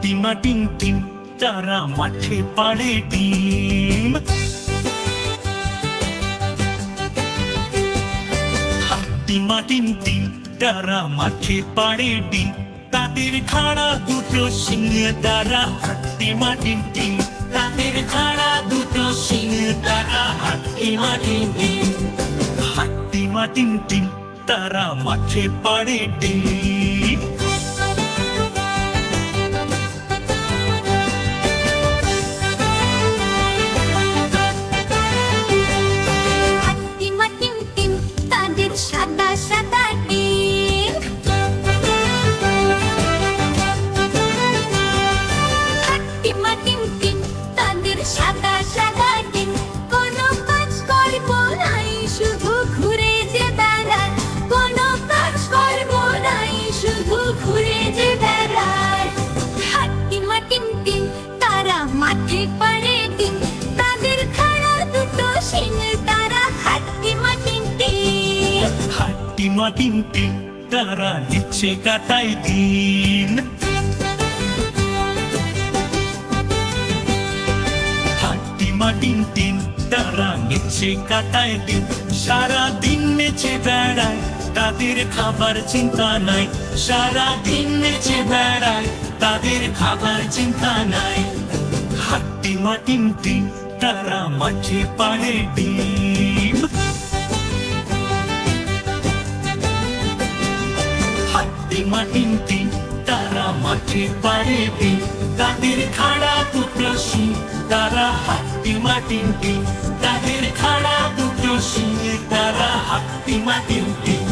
হাট্টিমা team team তারা মাঠে পাড়ে ডিম। হাট্টিমা টিম টিম তারা মাঠে পাড়ে ডিম, তাদের খাড়া দুটো সিং তারা হাট্টিমা টিম টিম, তাদের খাড়া দুটো সিং তারা হাট্টিমা টিম টিম। হাট্টিমা টিম টিম তারা মাঠে পাড়ে ডিম। হাট্টিমা টিম টিম তাদের সাদা সাদা ডিম। হাট্টিমা টিম টিম তাদের সাদা সাদা ডিম, কোনো কাজ করব নাই শুধু ঘুরে যে বেড়ায়, কোনো কাজ করব নাই শুধু ঘুরে যে বেড়ায়। হাট্টিমা টিম টিম তারা মাঠে পাড়ে ডিম, তাদের খাড়া দুটো শিং তারা হাট্টিমা টিম টিম। হাট্টিমা টিম টিম তারা নিচে কাটায় দিন। হাট্টিমা টিম টিম তারা নিচে কাটায় দিন, সারা দিন নেচে বেড়ায় তাদের খাবার চিন্তা নাই, সারা দিন নেচে বেড়ায় তাদের খাবার চিন্তা নাই। হাট্টিমা টিম টিম তারা মাঠে পাড়ে ডিম। হাট্টিমা টিম টিম তারা মাঠে পাড়ে ডিম, তাদের খাড়া দুটো শিং তারা হাট্টিমা টিম টিম, তাদের খাড়া দুটো শিং তারা হাট্টিমা টিম টিম।